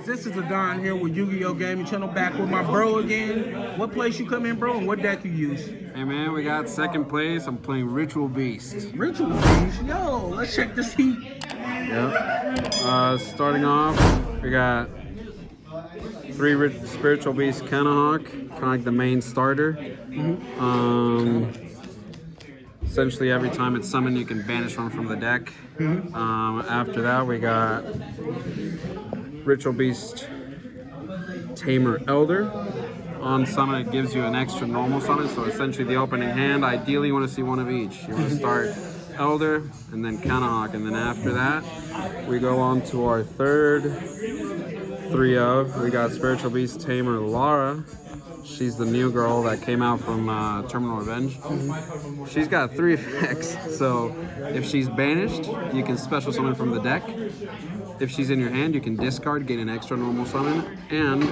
This is Adon here with Yugioh Gaming Channel, back with my bro again. What place you come in, bro, and what deck you use? Hey man, we got second place. I'm playing Ritual Beast. Ritual Beast? Yo, let's check this heat. Yep. Starting off, we got 3 Spiritual Beast Canahawk, kind of like the main starter. Essentially, every time it's summoned, you can banish one from the deck. After that, we got Ritual Beast Tamer Elder. On summon, it gives you an extra normal summon, so essentially the opening hand, ideally you want to see one of each. You want to start Elder, and then Canahawk, and then after that, we go on to our third 3 of. We got Spiritual Beast Tamer Lara. She's the new girl that came out from Terminal Revenge. She's got 3 effects, so if she's banished, you can special summon from the deck. If she's in your hand, you can discard, get an extra normal summon, and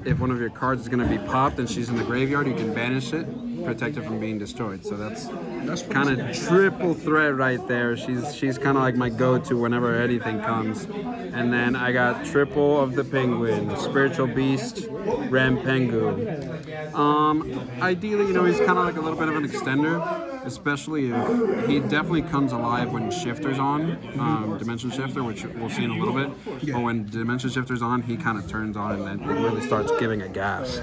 if one of your cards is going to be popped and she's in the graveyard, you can banish it, protect it from being destroyed. So that's kind of triple threat right there. She's kind of like my go-to whenever anything comes. And then I got triple of the Penguin, Spiritual Beast, Rampengu. Ideally, you know, he's kind of like a little bit of an extender, especially if he definitely comes alive when Shifter's on, Dimension Shifter, which we'll see in a little bit. But when Dimension Shifter's on, he kind of turns on and then it really starts giving a gas.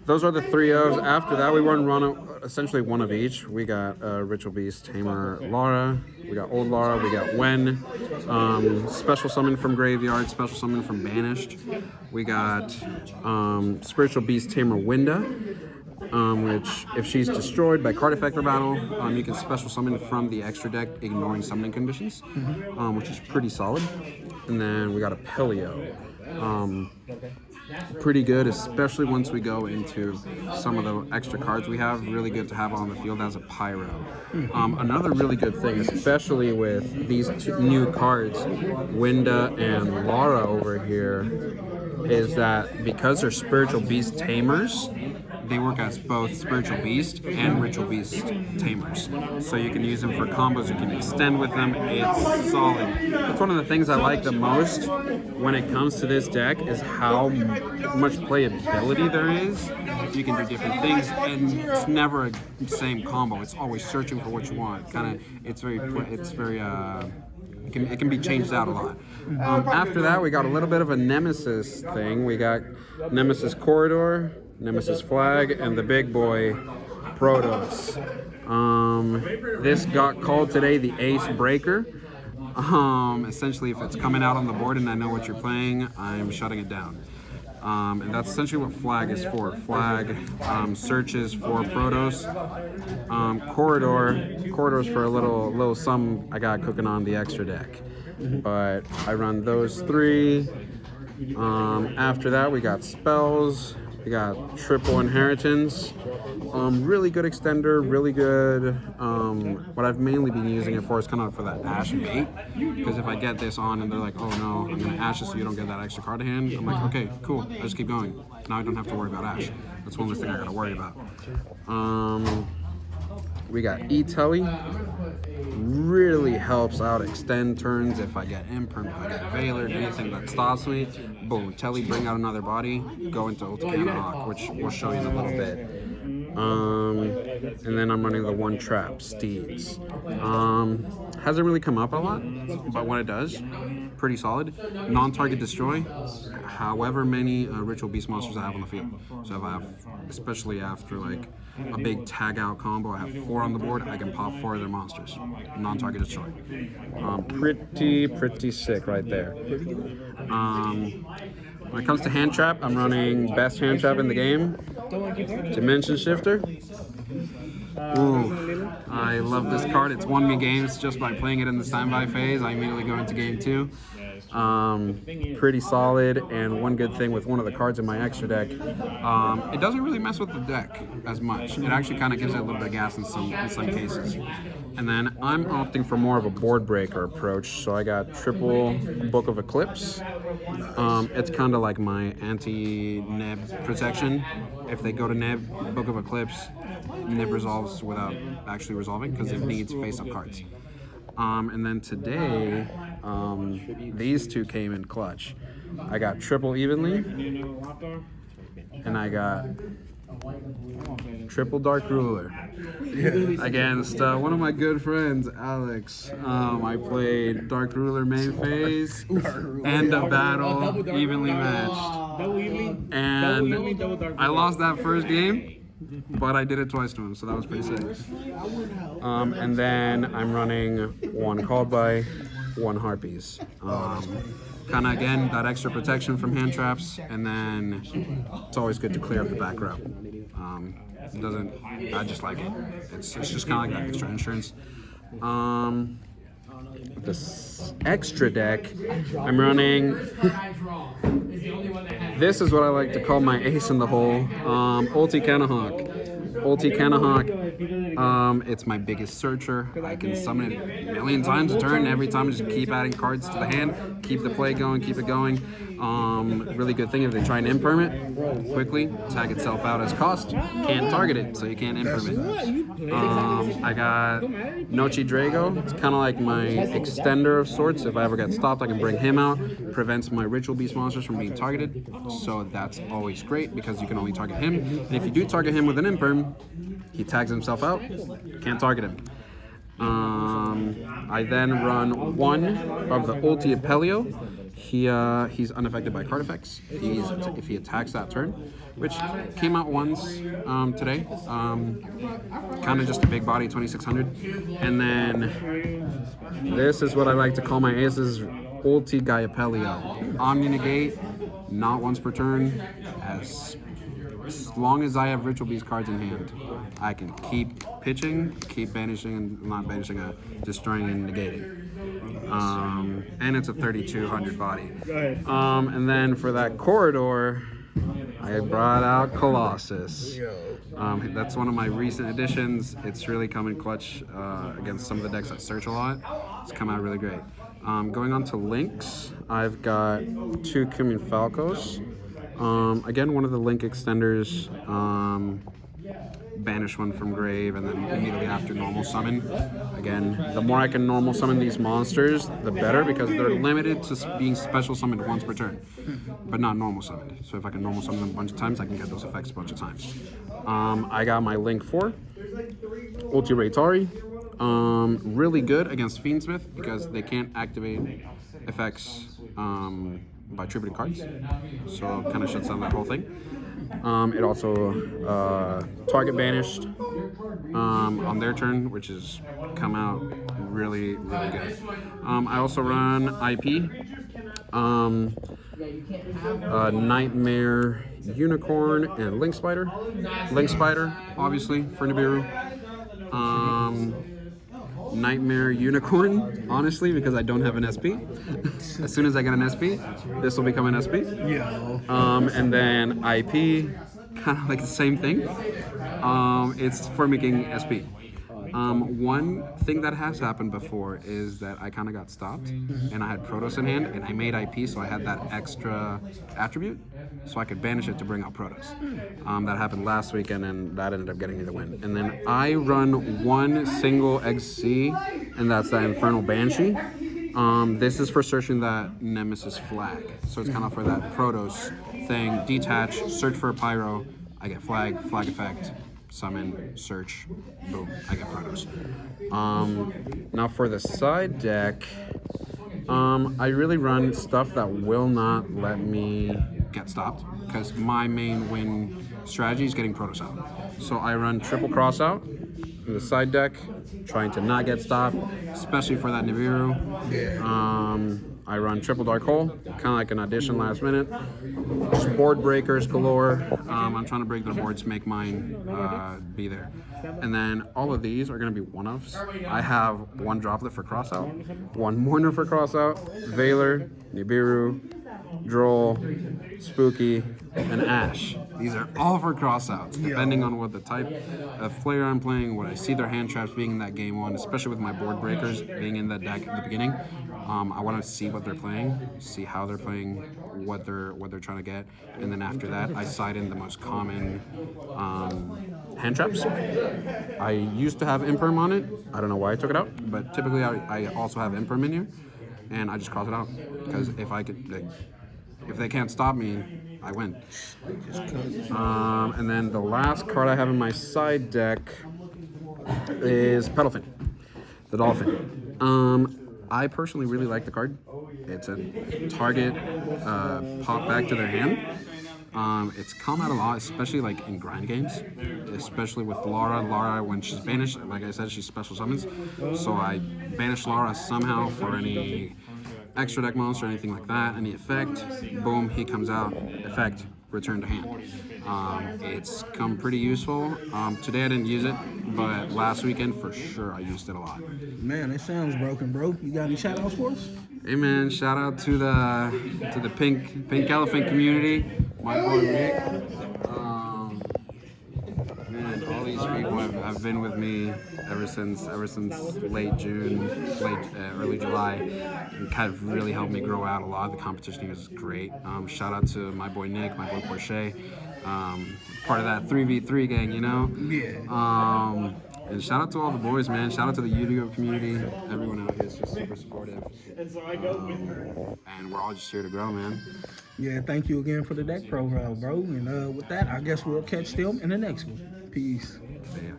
Those are the 3 ofs. After that, we run essentially one of each. We got Ritual Beast Tamer Lara, we got Old Lara, we got Wen, special summon from Graveyard, special summon from Banished. We got Spiritual Beast Tamer Winda, which if she's destroyed by card effect or battle, you can special summon from the extra deck, ignoring summoning conditions, which is pretty solid. And then we got a Pelio. Pretty good, especially once we go into some of the extra cards we have. Really good to have on the field as a Pyro. Another really good thing, especially with these 2 new cards, Winda and Lara over here, is that because they're Spiritual Beast Tamers, they work as both Spiritual Beast and Ritual Beast Tamers. So you can use them for combos, you can extend with them, it's solid. That's one of the things I like the most when it comes to this deck, is how much playability there is. You can do different things, and it's never a same combo. It's always searching for what you want. It can be changed out a lot. After that, we got a little bit of a Nemesis thing. We got Nemesis Corridor, Nemesis Flag, and the big boy Protoss. This got called today the Ace Breaker. Essentially, if it's coming out on the board and I know what you're playing, I'm shutting it down. And that's essentially what Flag is for. Flag searches for Protoss. Corridor's for a little sum I got cooking on the extra deck. But I run those 3. After that, we got spells. We got triple Inheritance. Really good extender, really good. What I've mainly been using it for is kind of for that Ash bait. Because if I get this on and they're like, oh no, I'm going to Ash it so you don't get that extra card to hand, I'm like, okay, cool, I just keep going. Now I don't have to worry about Ash. That's one less thing I got to worry about. We got E-Telly. Really helps out extend turns if I get Imperm, if I get Veiler, anything that stops me. Boom, Telly, bring out another body, go into Ult Canahawk, which we'll show you in a little bit. And then I'm running the 1 trap, Steeds. Hasn't really come up a lot, but when it does, pretty solid. Non-target destroy, however many Ritual Beast monsters I have on the field. So if I have, especially after like a big tag out combo, I have 4 on the board, I can pop 4 of their monsters. Non-target destroy. Pretty sick right there. When it comes to hand trap, I'm running best hand trap in the game, Dimension Shifter. Ooh, I love this card. It's won me games just by playing it in the standby phase. I immediately go into game 2. Pretty solid, and one good thing with one of the cards in my extra deck, it doesn't really mess with the deck as much. It actually kind of gives it a little bit of gas in some cases. And then I'm opting for more of a board breaker approach, so I got triple Book of Eclipse. It's kind of like my anti-Neb protection. If they go to Neb, Book of Eclipse, Neb resolves without actually resolving because it needs face-up cards. And then today, These two came in clutch. I got triple evenly, and I got triple dark ruler against one of my good friends, Alex. I played dark ruler main phase, end of battle, evenly matched, and I lost that first game. But I did it twice to him, so that was pretty sick. And then I'm running one called by, one harpies. Kind of again that extra protection from hand traps, and then it's always good to clear up the back row. It doesn't. I just like it. It's just kind of like that extra insurance. This extra deck, I'm running. This is what I like to call my ace in the hole. Ulti Kanahawk. Ulti Kanahawk. It's my biggest searcher. I can summon it a million times a turn. Every time I just keep adding cards to the hand, keep the play going, keep it going. Really good thing if they try and imperm it quickly, tag itself out as cost. Can't target it, so you can't imperm it. I got Nochi Drago. It's kind of like my extender of sorts. If I ever get stopped, I can bring him out. Prevents my Ritual Beast monsters from being targeted. So that's always great because you can only target him. And if you do target him with an imperm, he tags himself out. Can't target him. I then run one of the Ulti Apelio. He's unaffected by card effects if he attacks that turn, which came out once today. Kind of just a big body, 2600. And then this is what I like to call my aces, Ulti Gaiapelio. Omni Negate, not once per turn. As long as I have Ritual Beast cards in hand, I can keep pitching, keep banishing, and not banishing, destroying and negating. And it's a 3200 body. And then for that corridor, I brought out Colossus. That's one of my recent additions. It's really come in clutch against some of the decks that search a lot. It's come out really great. Going on to links, I've got two Cumin Falcos. Again, one of the link extenders. Banish one from grave, and then immediately after normal summon. Again, the more I can normal summon these monsters, the better, because they're limited to being special summoned once per turn, but not normal summoned. So if I can normal summon them a bunch of times, I can get those effects a bunch of times. I got my Link 4, Ulti Raytari. Really good against Fiendsmith because they can't activate effects by tributed cards, so it kind of shuts down that whole thing. It also target banished on their turn, which has come out really, really good. I also run IP, Nightmare Unicorn, and Link Spider. Link Spider, obviously, for Nibiru. Nightmare Unicorn, honestly, because I don't have an SP. As soon as I get an SP, this will become an SP. And then IP, kind of like the same thing. It's for making SP. One thing that has happened before is that I kind of got stopped, and I had Protoss in hand, and I made IP, so I had that extra attribute, so I could banish it to bring out Protoss. That happened last weekend, and that ended up getting me the win. And then I run one single XC, and that's that Infernal Banshee. This is for searching that Nemesis flag, so it's kind of for that Protoss thing. Detach, search for a Pyro, I get flag effect. Summon, search, boom, I get Protoss. Now for the side deck, I really run stuff that will not let me get stopped, because my main win strategy is getting Protoss out. So I run triple cross out in the side deck, trying to not get stopped, especially for that Nibiru. I run triple dark hole, kind of like an addition last minute. Just board breakers galore. I'm trying to break their boards to make mine be there. And then all of these are going to be one-offs. I have one droplet for crossout, one mourner for crossout, Veiler, Nibiru, Droll, Spooky, and Ash. These are all for crossouts, depending on what the type of player I'm playing, what I see their hand traps being in that game one, especially with my board breakers being in that deck at the beginning. I want to see what they're playing, see how they're playing, what they're trying to get, and then after that, I side in the most common hand traps. I used to have Imperm on it. I don't know why I took it out, but typically I also have Imperm in here. and I just cross it out because if they can't stop me, I win. And then the last card I have in my side deck is Petalfin, the Dolphin. I personally really like the card. It's a target pop back to their hand. It's come out a lot, especially like in grind games, especially with Laura. Laura, when she's banished, like I said, she's special summons. So I banish Laura somehow for any extra deck monster or anything like that, any effect. Boom, he comes out. Effect, return to hand. It's come pretty useful. Today I didn't use it, but last weekend for sure I used it a lot. Man, it sounds broken, bro. You got any shout outs for us? Hey man, shout out to the pink elephant community. My boy Rick. Man, all these people have been with me ever since late June, early July, and kind of really helped me grow out a lot. The competition is great. Shout out to my boy Nick, my boy Porsche, part of that 3v3 gang, you know. Yeah. And shout out to all the boys, man. Shout out to the Yugioh community. Everyone out here is just super supportive. And we're all just here to grow, man. Yeah, thank you again for the deck profile, bro. And with that, I guess we'll catch them in the next one. Peace. Yeah.